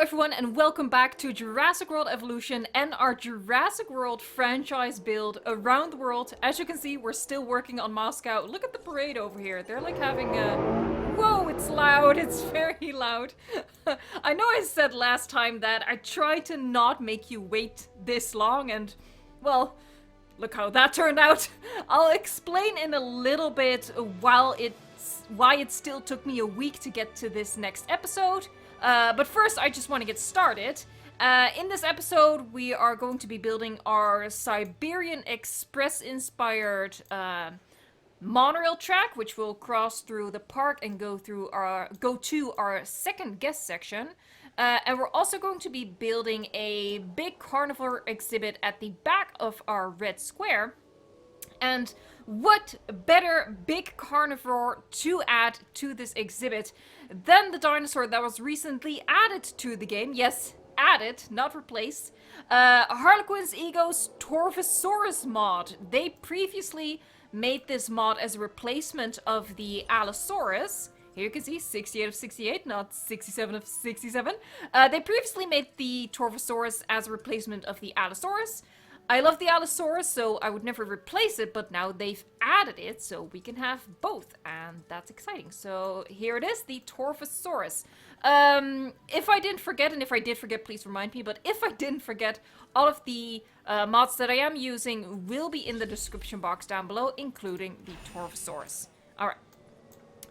everyone, and welcome back to Jurassic World Evolution and our Jurassic World franchise build around the world. As you can see, we're still working on Moscow. Look at the parade over here. They're like having a... Whoa, it's loud. It's very loud. I know I said last time that I tried to not make you wait this long, and, well, look how that turned out. I'll explain in a little bit why it still took me a week to get to this next episode. But first, I just want to get started. In this episode, we are going to be building our Siberian Express inspired monorail track, which will cross through the park and go to our second guest section. And we're also going to be building a big carnivore exhibit at the back of our red square. And what better big carnivore to add to this exhibit than the dinosaur that was recently added to the game? Yes, added, not replaced. Harlequinz Eg0's Torvosaurus mod. They previously made this mod as a replacement of the Allosaurus. Here you can see 68 of 68, not 67 of 67. They previously made the Torvosaurus as a replacement of the Allosaurus. I love the Allosaurus, so I would never replace it, but now they've added it, so we can have both, and that's exciting. So here it is, the Torvosaurus. If I didn't forget, and if I did forget, please remind me, but if I didn't forget, all of the mods that I am using will be in the description box down below, including the Torvosaurus. Alright,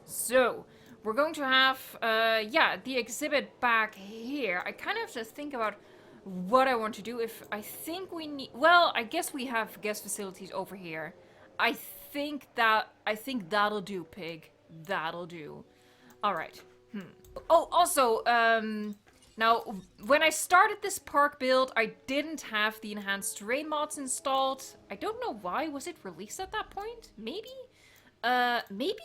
so we're going to have, the exhibit back here. I kind of have to think about what I want to do. If I think we need, well, I guess we have guest facilities over here. I think that'll do, pig. That'll do. All right. Oh, also, now when I started this park build, I didn't have the enhanced terrain mods installed. I don't know why. Was it released at that point? Maybe. Maybe?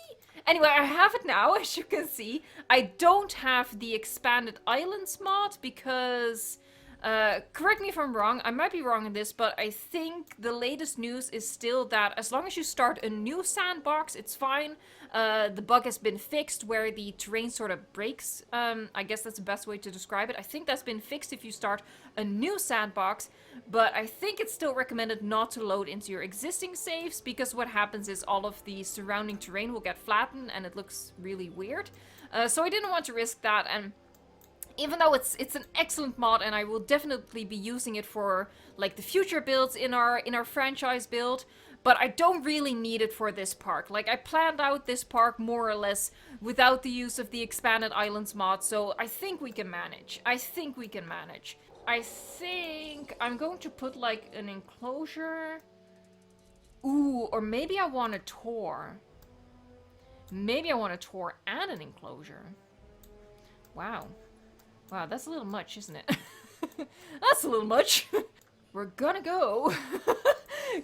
Anyway, I have it now, as you can see. I don't have the expanded islands mod because... correct me if I'm wrong, I might be wrong in this, but I think the latest news is still that as long as you start a new sandbox, it's fine. The bug has been fixed where the terrain sort of breaks. I guess that's the best way to describe it. I think that's been fixed if you start a new sandbox, but I think it's still recommended not to load into your existing saves, because what happens is all of the surrounding terrain will get flattened and it looks really weird. So I didn't want to risk that, and even though it's an excellent mod, and I will definitely be using it for like the future builds in our franchise build, but I don't really need it for this park. Like, I planned out this park more or less without the use of the expanded islands mod, so I think we can manage. I think I'm going to put like an enclosure. Ooh, or maybe I want a tour. Maybe I want a tour and an enclosure. Wow. Wow, that's a little much, isn't it? That's a little much. We're gonna go.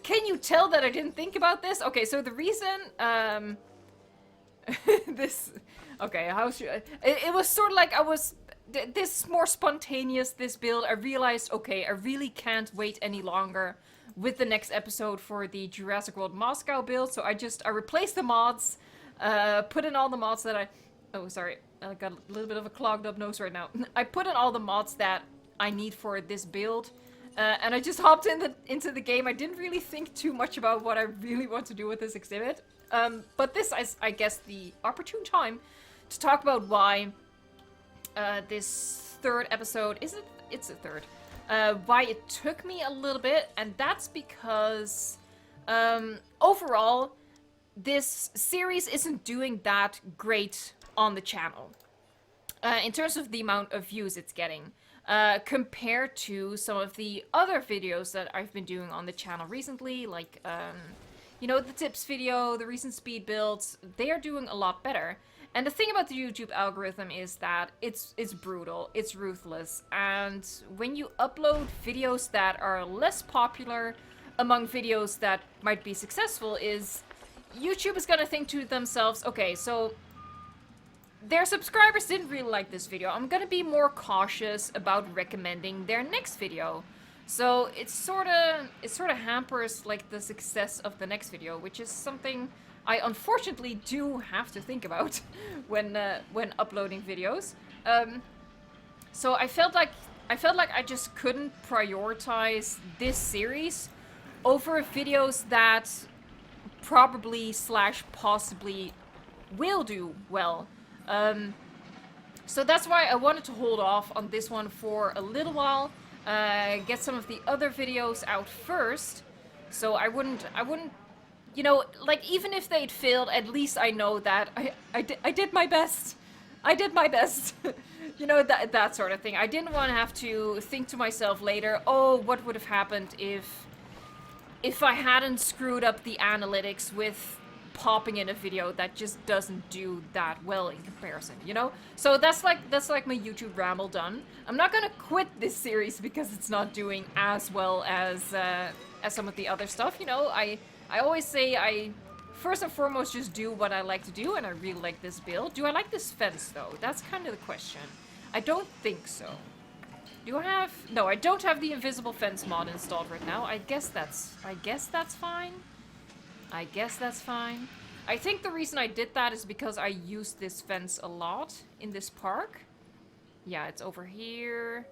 Can you tell that I didn't think about this? Okay, so the reason, okay, how should I... It was sort of like this more spontaneous, this build. I realized, okay, I really can't wait any longer with the next episode for the Jurassic World Moscow build, so I replaced the mods, put in all the mods that oh, sorry. I got a little bit of a clogged up nose right now. I put in all the mods that I need for this build. And I just hopped into the game. I didn't really think too much about what I really want to do with this exhibit. But this is, I guess, the opportune time to talk about why this third episode... It's the third. Why it took me a little bit. And that's because overall, this series isn't doing that great on the channel in terms of the amount of views it's getting compared to some of the other videos that I've been doing on the channel recently, like you know, the tips video, the recent speed builds. They are doing a lot better. And the thing about the YouTube algorithm is that it's brutal, it's ruthless, and when you upload videos that are less popular among videos that might be successful, is YouTube is gonna think to themselves, okay, so their subscribers didn't really like this video. I'm gonna be more cautious about recommending their next video. So it sort of hampers like the success of the next video, which is something I unfortunately do have to think about when uploading videos. So I felt like I just couldn't prioritize this series over videos that probably slash possibly will do well. So that's why I wanted to hold off on this one for a little while, get some of the other videos out first, so I wouldn't, you know, like, even if they'd failed, at least I know that I did my best. I did my best. You know, that sort of thing. I didn't want to have to think to myself later, oh, what would have happened if I hadn't screwed up the analytics with popping in a video that just doesn't do that well in comparison, you know? So that's like my YouTube ramble done. I'm not gonna quit this series because it's not doing as well as some of the other stuff, you know? I always say I first and foremost just do what I like to do, and I really like this build. Do I like this fence though? That's kind of the question. I don't think so. Do I have... No, I don't have the invisible fence mod installed right now. I guess that's fine. I guess that's fine. I think the reason I did that is because I used this fence a lot in this park. Yeah, it's over here.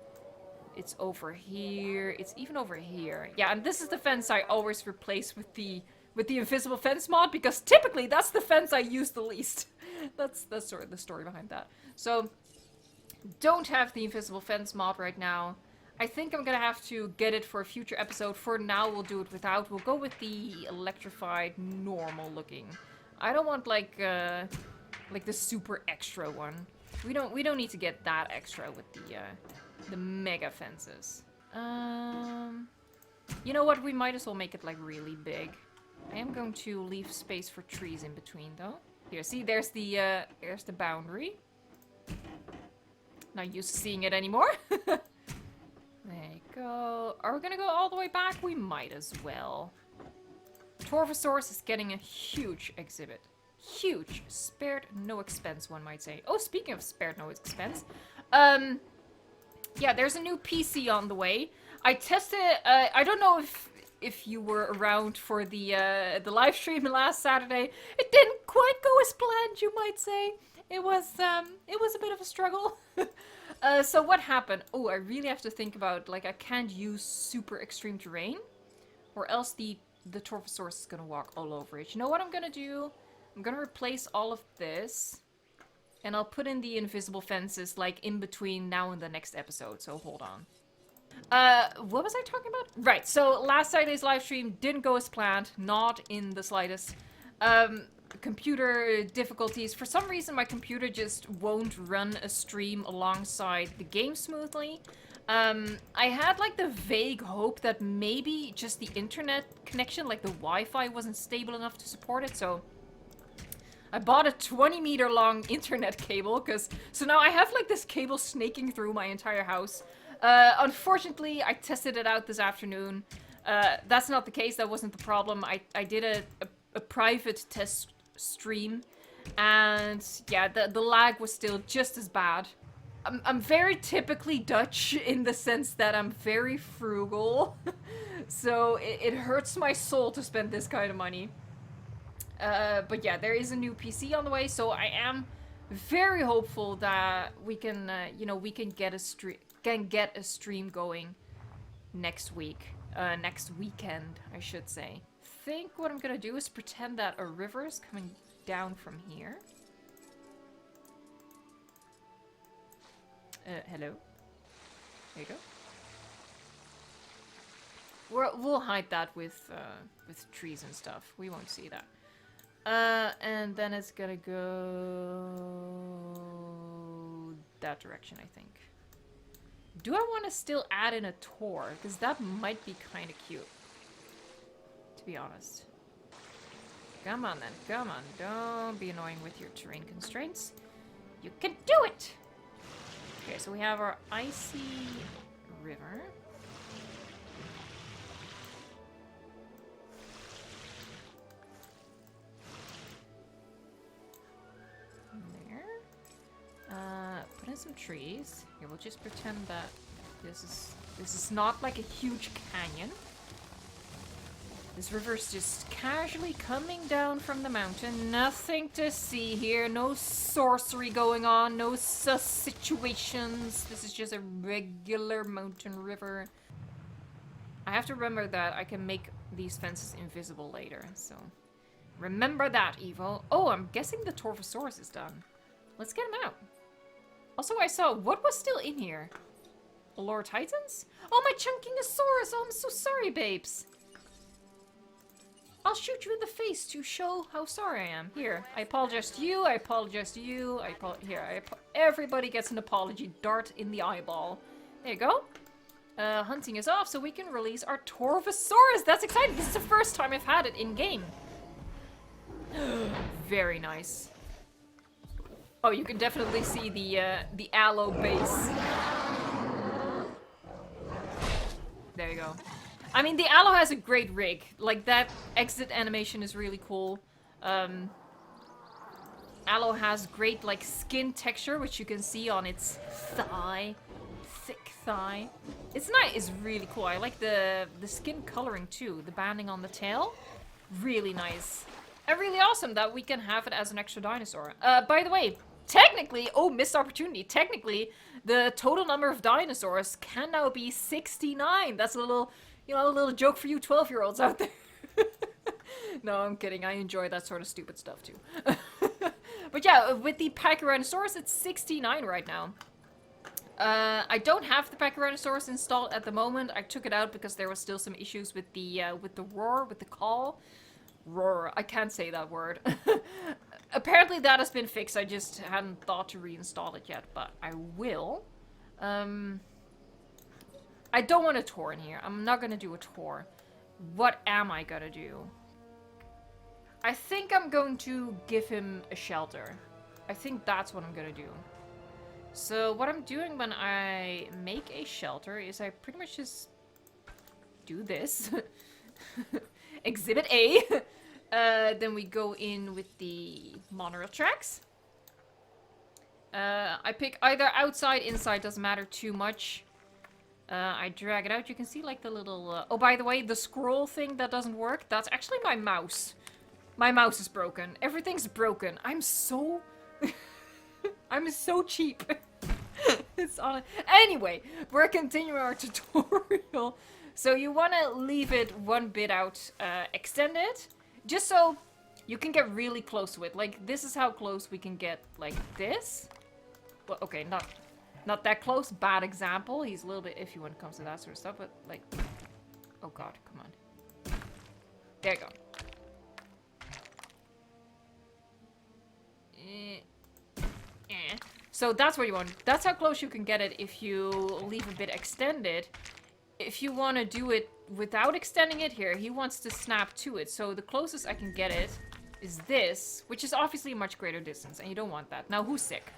It's over here. It's even over here. Yeah, and this is the fence I always replace with the invisible fence mod, because typically that's the fence I use the least. That's sort of the story behind that. So, don't have the invisible fence mod right now. I think I'm gonna have to get it for a future episode. For now, we'll do it without. We'll go with the electrified, normal looking. I don't want like the super extra one. We don't need to get that extra with the mega fences. You know what? We might as well make it like really big. I am going to leave space for trees in between though. Here, see, there's the boundary. Not used to seeing it anymore. There you go. Are we gonna go all the way back? We might as well. Torvosaurus is getting a huge exhibit. Huge. Spared no expense, one might say. Oh, speaking of spared no expense. Yeah, there's a new PC on the way. I tested it. I don't know if you were around for the live stream last Saturday. It didn't quite go as planned, you might say. It was a bit of a struggle. So what happened? Oh, I really have to think about, like, I can't use super extreme terrain, or else the Torvosaurus is gonna walk all over it. You know what I'm gonna do? I'm gonna replace all of this, and I'll put in the invisible fences, like, in between now and the next episode, so hold on. What was I talking about? Right, so last Saturday's live stream didn't go as planned, not in the slightest. Computer difficulties. For some reason, my computer just won't run a stream alongside the game smoothly. I had like the vague hope that maybe just the internet connection, like the Wi-Fi, wasn't stable enough to support it, so I bought a 20-meter long internet cable, so now I have like this cable snaking through my entire house. Unfortunately, I tested it out this afternoon. That's not the case. That wasn't the problem. I did a private test stream, and yeah, the lag was still just as bad. I'm very typically Dutch in the sense that I'm very frugal, so it hurts my soul to spend this kind of money. But yeah, there is a new PC on the way, so I am very hopeful that we can, you know, we can get a stream going next week, next weekend, I should say. I think what I'm gonna do is pretend that a river is coming down from here. Hello. There you go. We'll hide that with trees and stuff. We won't see that. And then it's gonna go that direction, I think. Do I want to still add in a tor? Because that might be kind of cute, to be honest. Come on then, come on. Don't be annoying with your terrain constraints. You can do it! Okay, so we have our icy river. There. Put in some trees. Here, we'll just pretend that this is not like a huge canyon. This river's just casually coming down from the mountain. Nothing to see here. No sorcery going on. No sus situations. This is just a regular mountain river. I have to remember that I can make these fences invisible later, so... Remember that, Evo. Oh, I'm guessing the Torvosaurus is done. Let's get him out. Also, I saw... What was still in here? Lord Titans? Oh, my Chunkingosaurus! Oh, I'm so sorry, babes. I'll shoot you in the face to show how sorry I am. Here, I apologize to you, I apologize to you, everybody gets an apology dart in the eyeball. There you go. Hunting is off, so we can release our Torvosaurus. That's exciting. This is the first time I've had it in-game. Very nice. Oh, you can definitely see the aloe base. There you go. I mean, the aloe has a great rig. Like, that exit animation is really cool. Aloe has great, like, skin texture, which you can see on its thigh. Thick thigh. It's nice. It's really cool. I like the skin coloring, too. The banding on the tail. Really nice. And really awesome that we can have it as an extra dinosaur. By the way, technically... Oh, missed opportunity. Technically, the total number of dinosaurs can now be 69. That's a little... You know, a little joke for you 12-year-olds out there. No, I'm kidding. I enjoy that sort of stupid stuff, too. But yeah, with the Pachyrhinosaurus, it's 69 right now. I don't have the Pachyrhinosaurus installed at the moment. I took it out because there was still some issues with the roar, with the call. Roar. I can't say that word. Apparently that has been fixed. I just hadn't thought to reinstall it yet, but I will. I don't want a tour in here. I'm not gonna do a tour. What am I gonna do? I think I'm going to give him a shelter. I think that's what I'm gonna do. So what I'm doing when I make a shelter is I pretty much just do this. Exhibit A. Then we go in with the monorail tracks. I pick either outside, inside, doesn't matter too much. I drag it out. You can see like the little... Oh, by the way, the scroll thing that doesn't work, that's actually my mouse. My mouse is broken. Everything's broken. I'm so... I'm so cheap. It's on... Anyway, we're continuing our tutorial. So you want to leave it one bit out, extend it, just so you can get really close to it. Like, this is how close we can get, like this. Well, okay, not that close. Bad example. He's a little bit iffy when it comes to that sort of stuff, but like... Oh god, come on. There you go. So that's what you want. That's how close you can get it if you leave a bit extended. If you want to do it without extending it here, he wants to snap to it. So the closest I can get it is this, which is obviously a much greater distance, and you don't want that. Now, who's sick?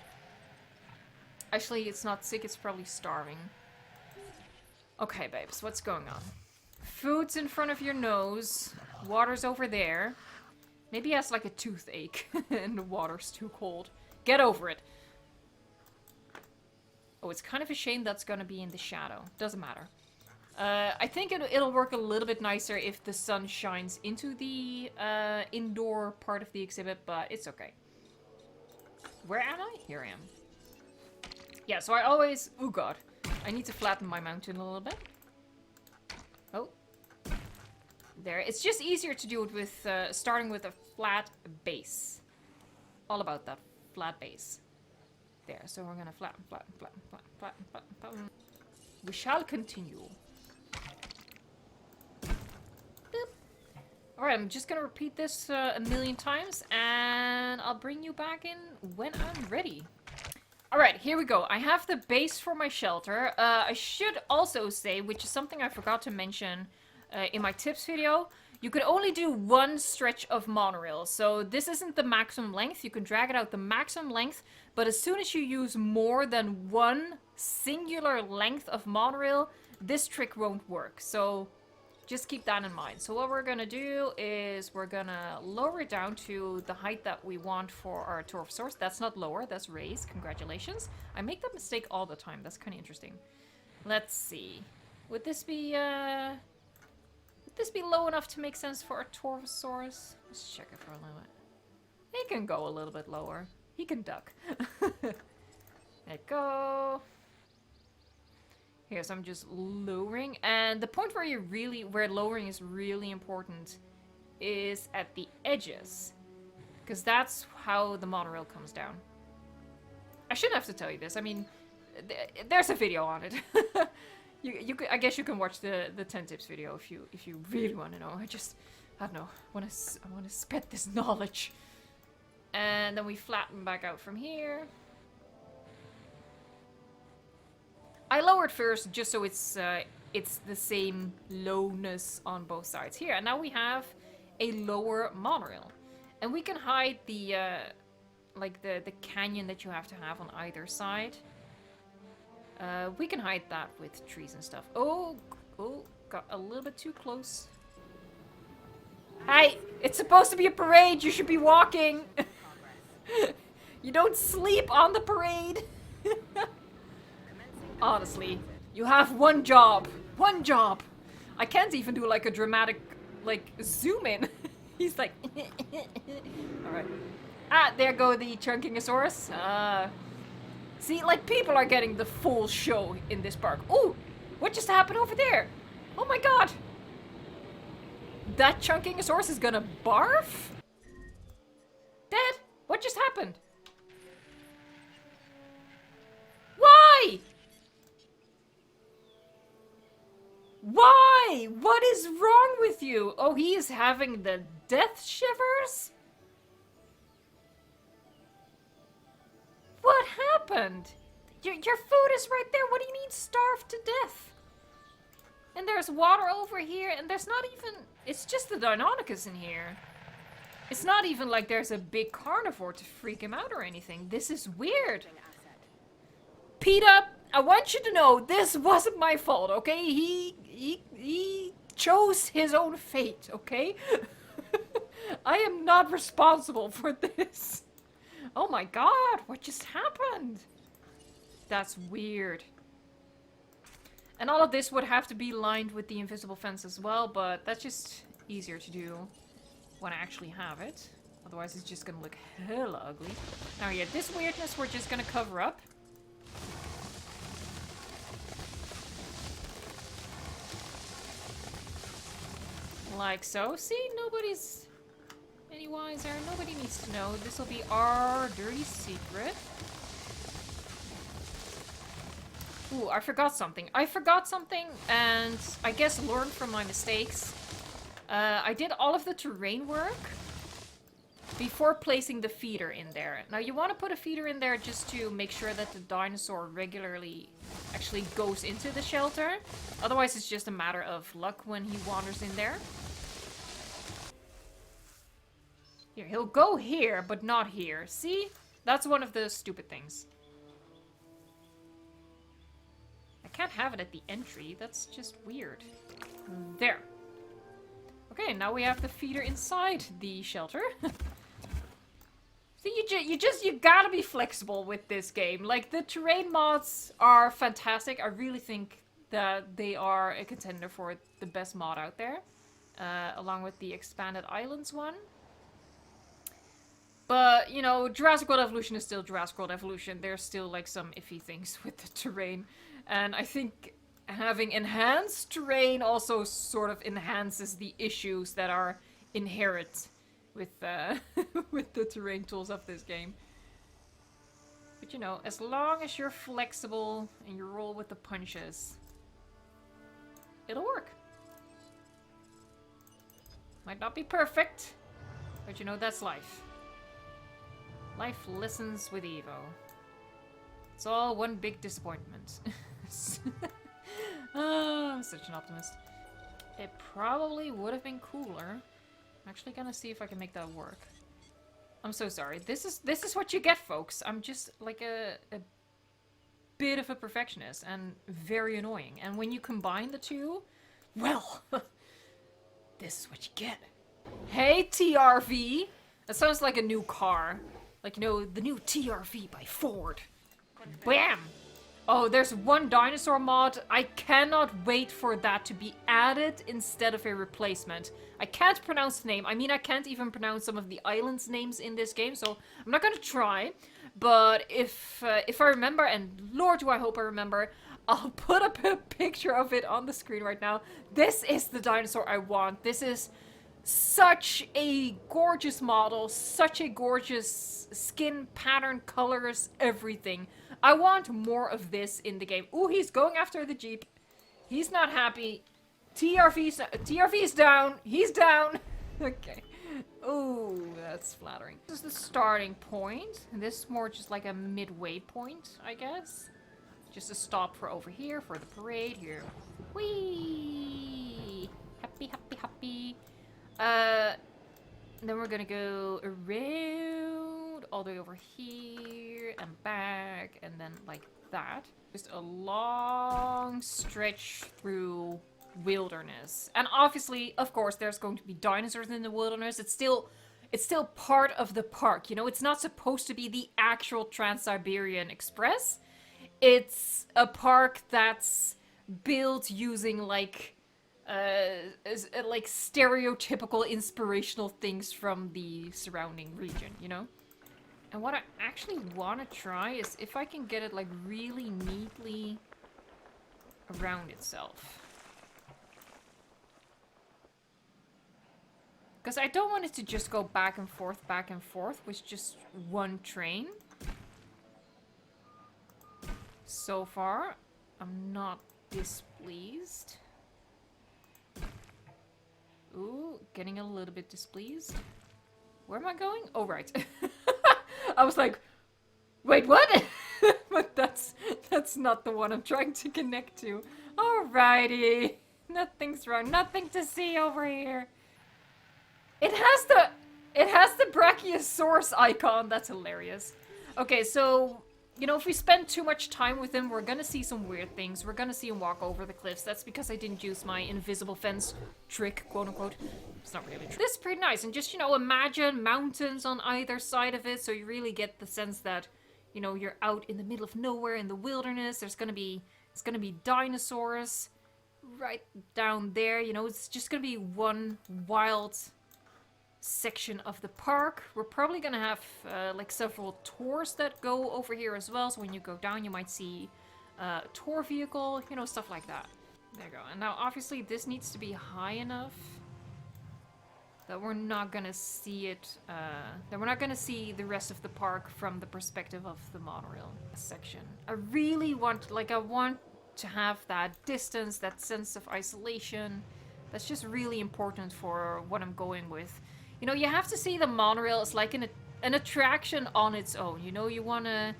Actually, it's not sick, it's probably starving. Okay, babes, what's going on? Food's in front of your nose. Water's over there. Maybe he has like a toothache and the water's too cold. Get over it. Oh, it's kind of a shame that's gonna be in the shadow. Doesn't matter. I think it'll work a little bit nicer if the sun shines into the indoor part of the exhibit, but it's okay. Where am I? Here I am. Yeah, so I always... Oh god. I need to flatten my mountain a little bit. Oh. There. It's just easier to do it with starting with a flat base. All about that flat base. There. So we're gonna flatten. We shall continue. Alright, I'm just gonna repeat this a million times, and I'll bring you back in when I'm ready. Alright, here we go. I have the base for my shelter. I should also say, which is something I forgot to mention in my tips video, you can only do one stretch of monorail. So this isn't the maximum length. You can drag it out the maximum length, but as soon as you use more than one singular length of monorail, this trick won't work. So just keep that in mind. So what we're gonna do is we're gonna lower it down to the height that we want for our Torvosaurus. That's not lower, that's raised. Congratulations. I make that mistake all the time. That's kind of interesting. Let's see. Would this be Would this be low enough to make sense for a Torvosaurus? Let's check it for a moment. He can go a little bit lower. He can duck. There you go. Here, so I'm just lowering. And the point where lowering is really important is at the edges. Because that's how the monorail comes down. I shouldn't have to tell you this. I mean, there's a video on it. I guess you can watch the 10 tips video if you really want to know. I don't know. I want to spread this knowledge. And then we flatten back out from here. I lowered first just so it's the same lowness on both sides here. And now we have a lower monorail. And we can hide the like the canyon that you have to have on either side. We can hide that with trees and stuff. Oh, got a little bit too close. Hey, it's supposed to be a parade. You should be walking. You don't sleep on the parade. Honestly, you have one job. One job. I can't even do like a dramatic like zoom in. He's like alright. Ah, there go the Chunkingosaurus. See, like people are getting the full show in this park. Oh, what just happened over there? Oh my god. That Chunkingosaurus is gonna barf? Dad, what just happened? Why? Why? What is wrong with you? Oh, he is having the death shivers? What happened? Your food is right there. What do you mean starved to death? And there's water over here, and there's not even... It's just the Deinonychus in here. It's not even like there's a big carnivore to freak him out or anything. This is weird. PETA, I want you to know this wasn't my fault, okay? He chose his own fate, okay? I am not responsible for this. Oh my god, what just happened? That's weird. And all of this would have to be lined with the invisible fence as well, but that's just easier to do when I actually have it. Otherwise it's just gonna look hella ugly. Now yeah, this weirdness we're just gonna cover up. Like so. See, nobody's any wiser. Nobody needs to know. This will be our dirty secret. Ooh, I forgot something. And I guess learned from my mistakes. I did all of the terrain work before placing the feeder in there. Now you want to put a feeder in there just to make sure that the dinosaur regularly actually goes into the shelter. Otherwise it's just a matter of luck when he wanders in there. Here, he'll go here, but not here. See? That's one of the stupid things. I can't have it at the entry. That's just weird. There. Okay, now we have the feeder inside the shelter. See, you gotta be flexible with this game. Like, the terrain mods are fantastic. I really think that they are a contender for the best mod out there. Along with the Expanded Islands one. But, you know, Jurassic World Evolution is still Jurassic World Evolution. There's still, like, some iffy things with the terrain. And I think having enhanced terrain also sort of enhances the issues that are inherent with, with the terrain tools of this game. But, you know, as long as you're flexible and you roll with the punches, it'll work. Might not be perfect, but, you know, that's life. Life listens with Evo. It's all one big disappointment. Oh, I'm such an optimist. It probably would have been cooler. I'm actually gonna see if I can make that work. I'm so sorry. This is what you get, folks. I'm just like a bit of a perfectionist and very annoying. And when you combine the two, well, this is what you get. Hey, TRV. That sounds like a new car. Like, you know, the new TRV by Ford. Bam! Oh, there's one dinosaur mod. I cannot wait for that to be added instead of a replacement. I can't pronounce the name. I mean, I can't even pronounce some of the islands' names in this game, so I'm not gonna try. But if I remember, and Lord do I hope I remember, I'll put up a picture of it on the screen right now. This is the dinosaur I want. This is such a gorgeous model, such a gorgeous skin pattern, colors, everything. I want more of this in the game. Ooh, he's going after the Jeep. He's not happy. TRV's down. He's down. Okay. Ooh, that's flattering. This is the starting point. And this is more just like a midway point, I guess. Just a stop for over here, for the parade here. Whee! Happy, happy, happy. Then we're gonna go around all the way over here and back and then like that. Just a long stretch through wilderness. And obviously, of course, there's going to be dinosaurs in the wilderness. It's still part of the park, you know? It's not supposed to be the actual Trans-Siberian Express. It's a park that's built using like stereotypical inspirational things from the surrounding region, you know? And what I actually want to try is if I can get it like really neatly around itself. Because I don't want it to just go back and forth with just one train. So far, I'm not displeased. Ooh, getting a little bit displeased. Where am I going? Oh, right. I was like, wait, what? But that's not the one I'm trying to connect to. Alrighty. Nothing's wrong. Nothing to see over here. It has the Brachiosaurus icon. That's hilarious. Okay, so, you know, if we spend too much time with him, we're gonna see some weird things. We're gonna see him walk over the cliffs. That's because I didn't use my invisible fence trick, quote unquote. It's not really true. This is pretty nice. And just, you know, imagine mountains on either side of it. So you really get the sense that, you know, you're out in the middle of nowhere in the wilderness. It's gonna be dinosaurs right down there. You know, it's just gonna be one wild section of the park. We're probably gonna have like several tours that go over here as well, so when you go down you might see a tour vehicle, you know, stuff like that. There you go. And now obviously this needs to be high enough that we're not gonna see it, that we're not gonna see the rest of the park from the perspective of the monorail section. I really want, like, I want to have that distance, that sense of isolation. That's just really important for what I'm going with. You know, you have to see the monorail as like an attraction on its own. You know, you want to...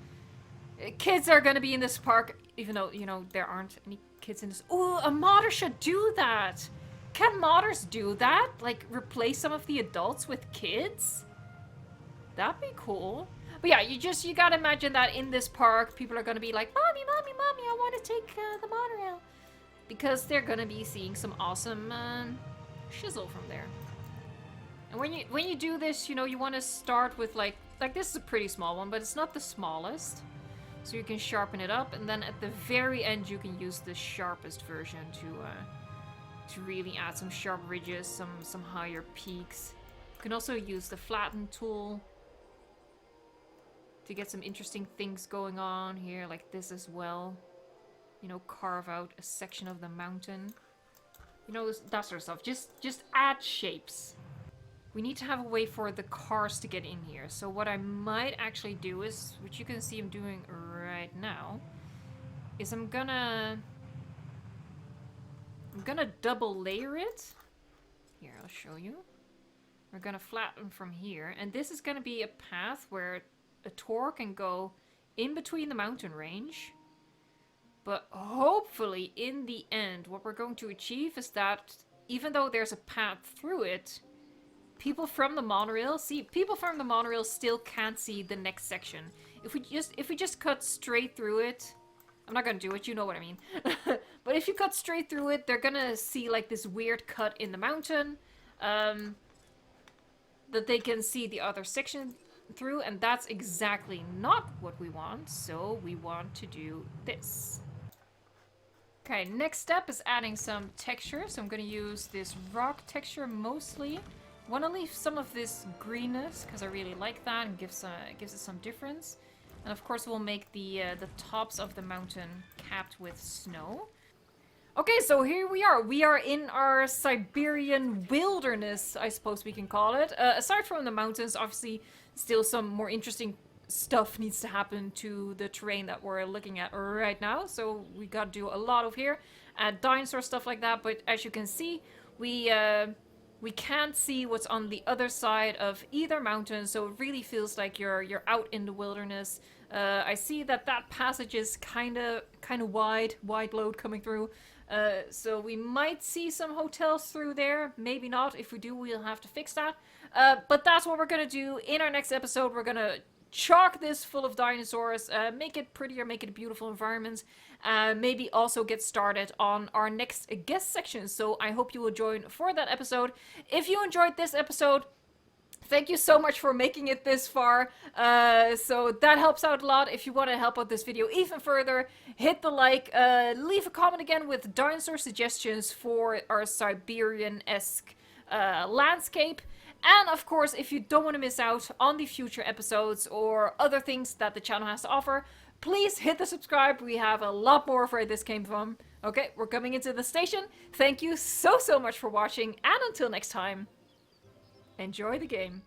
Kids are going to be in this park, even though, you know, there aren't any kids in this... Ooh, a modder should do that! Can modders do that? Like, replace some of the adults with kids? That'd be cool. But yeah, you gotta imagine that in this park, people are going to be like, Mommy, Mommy, Mommy, I want to take the monorail. Because they're going to be seeing some awesome shizzle from there. And when you do this, you know, you want to start with like this is a pretty small one, but it's not the smallest. So you can sharpen it up, and then at the very end you can use the sharpest version to really add some sharp ridges, some higher peaks. You can also use the flatten tool to get some interesting things going on here, like this as well. You know, carve out a section of the mountain. You know, that sort of stuff. Just add shapes. We need to have a way for the cars to get in here. So what I might actually do is, which you can see I'm doing right now, is I'm gonna double layer it. Here, I'll show you. We're gonna flatten from here. And this is gonna be a path where a tour can go in between the mountain range. But hopefully, in the end, what we're going to achieve is that even though there's a path through it, people from the monorail still can't see the next section. If we just cut straight through it, I'm not gonna do it, you know what I mean. But if you cut straight through it, they're gonna see like this weird cut in the mountain, that they can see the other section through, and that's exactly not what we want, so we want to do this. Okay, next step is adding some texture, so I'm going to use this rock texture mostly. Want to leave some of this greenness, because I really like that, and gives it some difference. And of course we'll make the tops of the mountain capped with snow. Okay, so here we are. We are in our Siberian wilderness, I suppose we can call it. Aside from the mountains, obviously, still some more interesting stuff needs to happen to the terrain that we're looking at right now. So we got to do a lot of here. Dinosaur stuff like that. But as you can see, we can't see what's on the other side of either mountain. So it really feels like you're out in the wilderness. I see that passage is kind of wide load coming through. So we might see some hotels through there. Maybe not. If we do, we'll have to fix that. But that's what we're going to do. In our next episode, we're going to chock this full of dinosaurs, make it prettier, make it a beautiful environment. Maybe also get started on our next guest section. So I hope you will join for that episode. If you enjoyed this episode, thank you so much for making it this far. So that helps out a lot. If you want to help out this video even further, hit the like, leave a comment again with dinosaur suggestions for our Siberian-esque landscape. And of course, if you don't want to miss out on the future episodes or other things that the channel has to offer, please hit the subscribe. We have a lot more of where this came from. Okay, we're coming into the station. Thank you so much for watching, and until next time, enjoy the game.